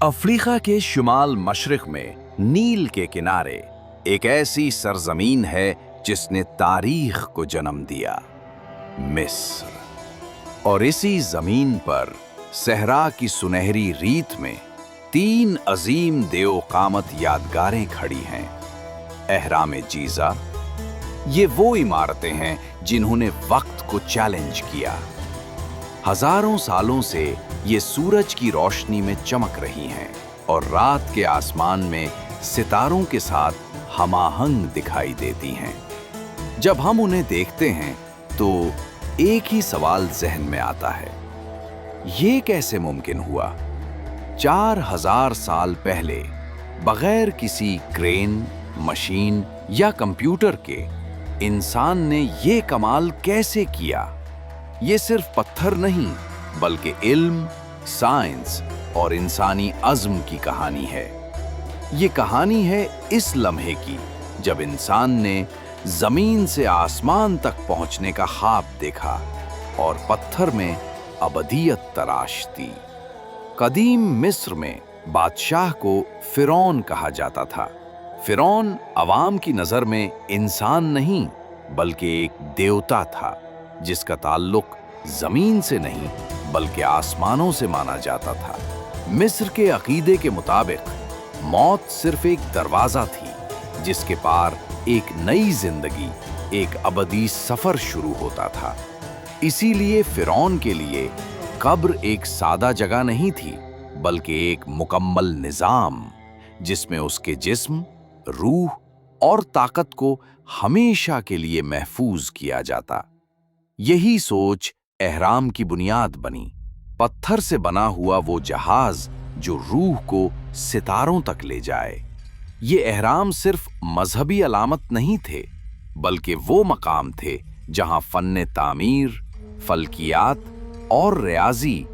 Africa के शुमाल मशरिक में नील के किनारे एक ऐसी सरजमीन है जिसने तारीख को जन्म दिया, मिस्र। और इसी जमीन पर सहरा की सुनहरी रीत में तीन अजीम देओकामत यादगारें खड़ी हैं। एहराम जीजा, ये वो इमारतें हैं जिन्होंने वक्त को चैलेंज किया। हजारों सालों से ये सूरज की रोशनी में चमक रही हैं और रात के आसमान में सितारों के साथ हमाहंग दिखाई देती हैं। जब हम उन्हें देखते हैं तो एक ही सवाल जहन में आता है, ये कैसे मुमकिन हुआ? 4000 साल पहले बगैर किसी क्रेन, मशीन या कंप्यूटर के इंसान ने ये कमाल कैसे किया? ये सिर्फ पत्थर नहीं बल्कि इल्म, साइंस और इंसानी अज़्म की कहानी है। ये कहानी है इस लम्हे की जब इंसान ने जमीन से आसमान तक पहुंचने का ख्वाब देखा और पत्थर में अबदियत तराश दी। कदीम मिस्र में बादशाह को फिरौन कहा जाता था। फिरौन अवाम की नजर में इंसान नहीं बल्कि एक देवता था जिसका ताल्लुक जमीन से नहीं बल्कि आसमानों से माना जाता था। मिस्र के अकीदे के मुताबिक मौत सिर्फ एक दरवाजा थी जिसके पार एक नई जिंदगी, एक अबदी सफर शुरू होता था। इसीलिए फिरौन के लिए कब्र एक सादा जगह नहीं थी बल्कि एक मुकम्मल निजाम जिसमें उसके जिस्म, रूह और ताकत को हमेशा के लिए महफूज किया जाता। यही सोच एहराम की बुनियाद बनी। पत्थर से बना हुआ वो जहाज जो रूह को सितारों तक ले जाए। ये एहराम सिर्फ मजहबी अलामत नहीं थे बल्कि वो मकाम थे जहां फन्ने तामीर, फल्कियात और रियाजी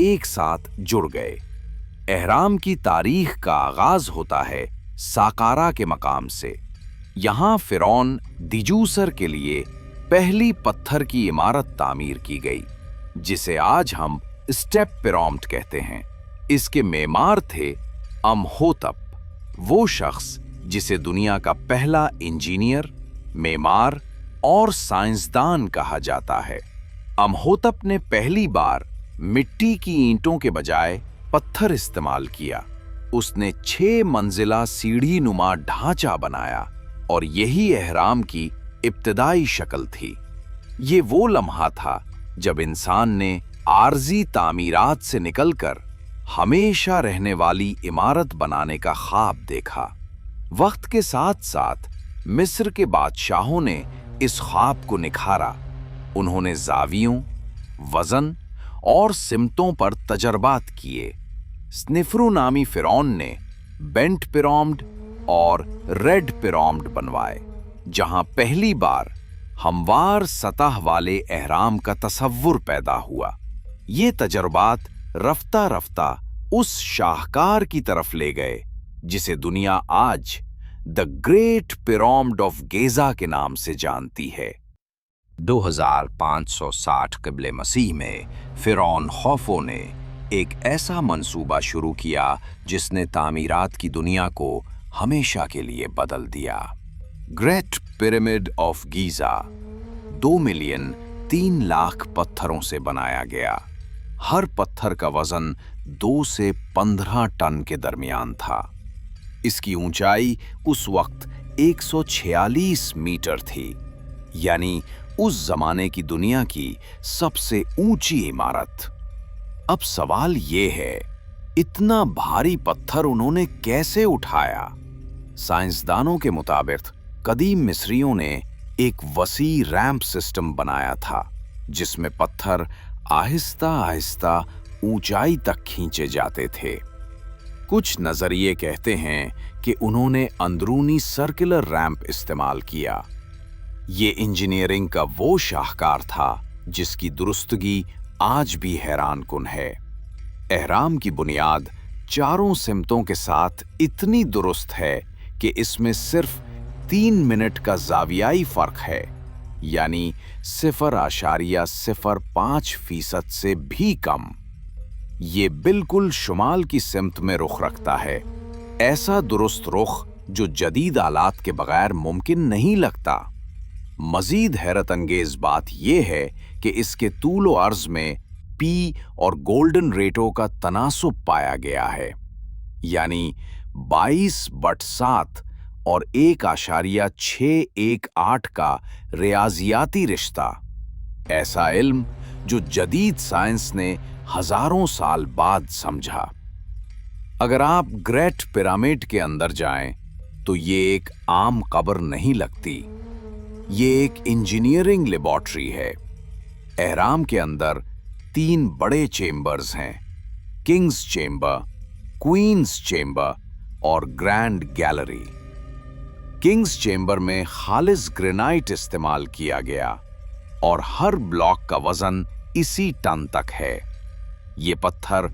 एक साथ जुड़ गए। एहराम की तारीख का आगाज होता है साकारा के मकाम से। यहाँ फिरौन दिजूसर के लिए पहली पत्थर की इमारत तामीर की गई जिसे आज हम स्टेप पिरामिड कहते हैं। इसके मेमार थे अमहोतप, वो शख्स जिसे दुनिया का पहला इंजीनियर, मेमार और साइंसदान कहा जाता है। अमहोतप ने पहली बार मिट्टी की ईंटों के बजाय पत्थर इस्तेमाल किया। उसने 6 मंजिला सीढ़ी नुमा ढांचा बनाया और यही एहराम की इब्तिदाई शक्ल थी। ये वो लम्हा था जब इंसान ने आरजी तामीरात से निकलकर हमेशा रहने वाली इमारत बनाने का ख्वाब देखा। वक्त के साथ साथ मिस्र के बादशाहों ने इस ख्वाब को निखारा। उन्होंने जावियों, वजन और सिमतों पर तजर्बात किए। स्निफ्रू नामी फिरौन ने बेंट पिरामिड और रेड पिरामिड बनवाए जहां पहली बार हमवार सतह वाले एहराम का तसव्वुर पैदा हुआ। ये तजर्बात रफ्ता रफ्ता उस शाहकार की तरफ ले गए जिसे दुनिया आज the great pyramid of Giza के नाम से जानती है। 2560 क़िब्ले मसीह में फिरौन खौफो ने एक ऐसा मंसूबा शुरू किया जिसने तामीरात की दुनिया को हमेशा के लिए बदल दिया। ग्रेट पिरामिड ऑफ गीज़ा 2,03,00,000 पत्थरों से बनाया गया। हर पत्थर का वजन 2 से 15 टन के दरमियान था। इसकी ऊंचाई उस वक्त 146 मीटर थी, यानी उस जमाने की दुनिया की सबसे ऊंची इमारत। अब सवाल ये है, इतना भारी पत्थर उन्होंने कैसे उठाया? साइंसदानों के मुताबिक कदीम मिस्रियों ने एक वसी रैंप सिस्टम बनाया था जिसमें पत्थर आहिस्ता आहिस्ता ऊंचाई तक खींचे जाते थे। कुछ नजरिए कहते हैं कि उन्होंने अंदरूनी सर्कुलर रैंप इस्तेमाल किया। ये इंजीनियरिंग का वो शाहकार था जिसकी दुरुस्तगी आज भी हैरानकुन है। एहराम की बुनियाद चारों सिमतों के साथ इतनी दुरुस्त है कि इसमें सिर्फ 3 मिनट का जावियाई फर्क है, यानी 0.05% से भी कम। ये बिल्कुल शुमाल की सिमत में रुख रखता है, ऐसा दुरुस्त रुख जो जदीद आलात के बगैर मुमकिन नहीं लगता। मजीद हैरत अंगेज बात यह है कि इसके तूल व अर्ज में पी और गोल्डन रेटों का तनासुब पाया गया है, यानी 22/7 और 1.618 का रियाजियाती रिश्ता। ऐसा इल्म जो जदीद साइंस ने हजारों साल बाद समझा। अगर आप ग्रेट पिरामिड के अंदर जाएं, तो ये एक आम कब्र नहीं लगती, ये एक इंजीनियरिंग लेबोरेटरी है। एहराम के अंदर 3 बड़े चेम्बर्स हैं, किंग्स चेम्बर, क्वींस चेम्बर और ग्रैंड गैलरी। किंग्स चेम्बर में खालिस ग्रेनाइट इस्तेमाल किया गया और हर ब्लॉक का वजन इसी टन तक है। ये पत्थर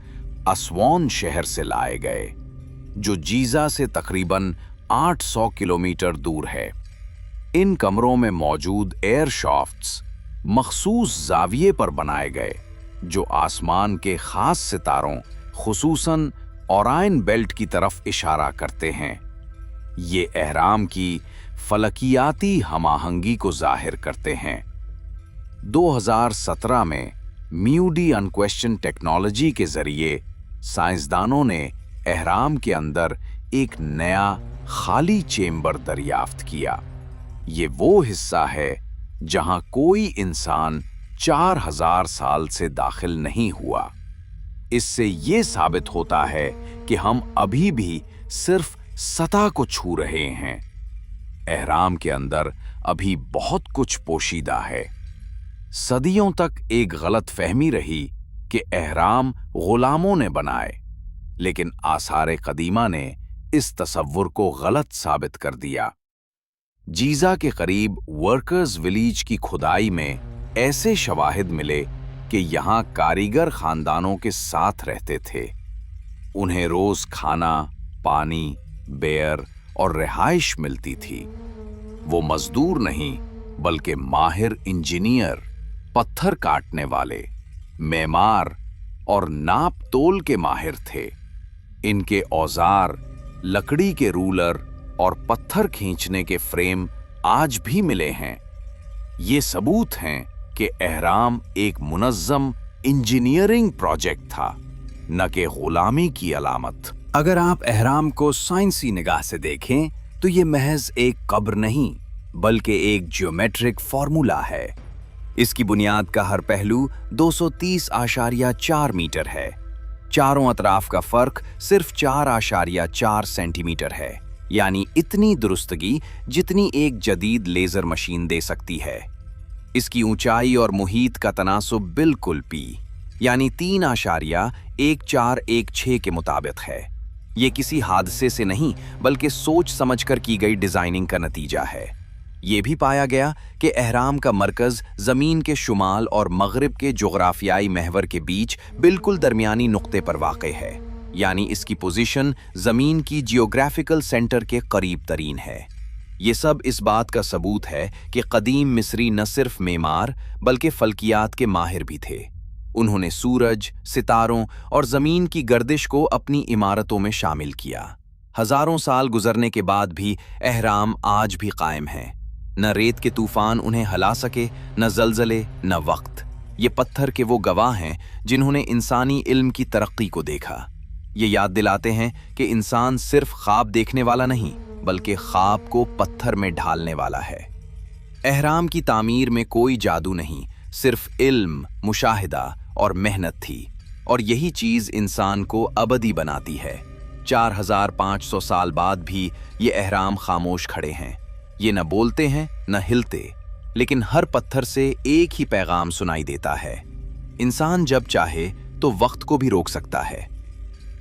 असवान शहर से लाए गए, जो जीजा से तकरीबन 800 किलोमीटर दूर है। इन कमरों में मौजूद एयर शाफ्ट्स मखसूस जाविये पर बनाए गए, जो आसमान के खास सितारों खुसूसन ओराइन बेल्ट की तरफ इशारा करते हैं। ये एहराम की फलकियाती हमाहंगी को जाहिर करते हैं। 2017 में म्यूडी अनक्वेश्चन टेक्नोलॉजी के जरिए साइंसदानों ने एहराम के अंदर एक नया खाली चेम्बर दरियाफ्त किया। ये वो हिस्सा है जहां कोई इंसान 4000 साल से दाखिल नहीं हुआ। इससे ये साबित होता है कि हम अभी भी सिर्फ सतह को छू रहे हैं। एहराम के अंदर अभी बहुत कुछ पोशीदा है। सदियों तक एक गलत फहमी रही कि एहराम गुलामों ने बनाए, लेकिन आसार कदीमा ने इस तसव्वुर को गलत साबित कर दिया। जीजा के करीब वर्कर्स विलेज की खुदाई में ऐसे शवाहिद मिले कि यहाँ कारीगर खानदानों के साथ रहते थे। उन्हें रोज खाना, पानी, बेयर और रिहाइश मिलती थी। वो मजदूर नहीं, बल्कि माहिर इंजीनियर, पत्थर काटने वाले, मेमार और नाप तोल के माहिर थे। इनके औजार, लकड़ी के रूलर और पत्थर खींचने के फ्रेम आज भी मिले हैं। ये सबूत हैं कि एहराम एक मुनज़्ज़म इंजीनियरिंग प्रोजेक्ट था, न कि गुलामी की अलामत। अगर आप एहराम को साइंसी निगाह से देखें, तो ये महज एक कब्र नहीं, बल्कि एक ज्योमेट्रिक फॉर्मूला है। इसकी बुनियाद का हर पहलू 230.4 मीटर है। चारों अतराफ का फर्क सिर्फ 4.4 सेंटीमीटर है, यानी इतनी दुरुस्तगी जितनी एक जदीद लेजर मशीन दे सकती है। इसकी ऊंचाई और मुहीत का तनासुब बिल्कुल पी, यानी 3.1416 के मुताबिक है। ये किसी हादसे से नहीं, बल्कि सोच समझकर की गई डिजाइनिंग का नतीजा है। ये भी पाया गया कि एहराम का मरकज जमीन के शुमाल और मगरिब के जोग्राफियाई महवर के बीच बिल्कुल दरमियानी नुक्ते पर वाक़े है, यानी इसकी पोजीशन जमीन की जियोग्राफिकल सेंटर के करीब तरीन है। ये सब इस बात का सबूत है कि कदीम मिस्री न सिर्फ मेमार बल्कि फल्कियात के माहिर भी थे। उन्होंने सूरज, सितारों और जमीन की गर्दिश को अपनी इमारतों में शामिल किया। हजारों साल गुजरने के बाद भी एहराम आज भी कायम है। न रेत के तूफान उन्हें हिला सके, न जलजले, न वक्त। ये पत्थर के वो गवाह हैं जिन्होंने इंसानी इल्म की तरक्की को देखा। ये याद दिलाते हैं कि इंसान सिर्फ ख्वाब देखने वाला नहीं, बल्कि ख्वाब को पत्थर में ढालने वाला है। एहराम की तामीर में कोई जादू नहीं, सिर्फ इल्म, मुशाहिदा और मेहनत थी, और यही चीज इंसान को अबदी बनाती है। 4500 साल बाद भी ये एहराम खामोश खड़े हैं। ये न बोलते हैं न हिलते, लेकिन हर पत्थर से एक ही पैगाम सुनाई देता है। इंसान जब चाहे तो वक्त को भी रोक सकता है।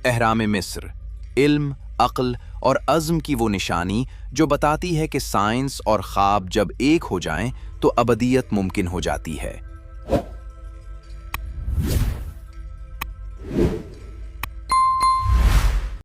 एहराम मिस्र इल्म, अक्ल और अज़्म की वो निशानी जो बताती है कि साइंस और ख्वाब जब एक हो जाएं तो अबदियत मुमकिन हो जाती है।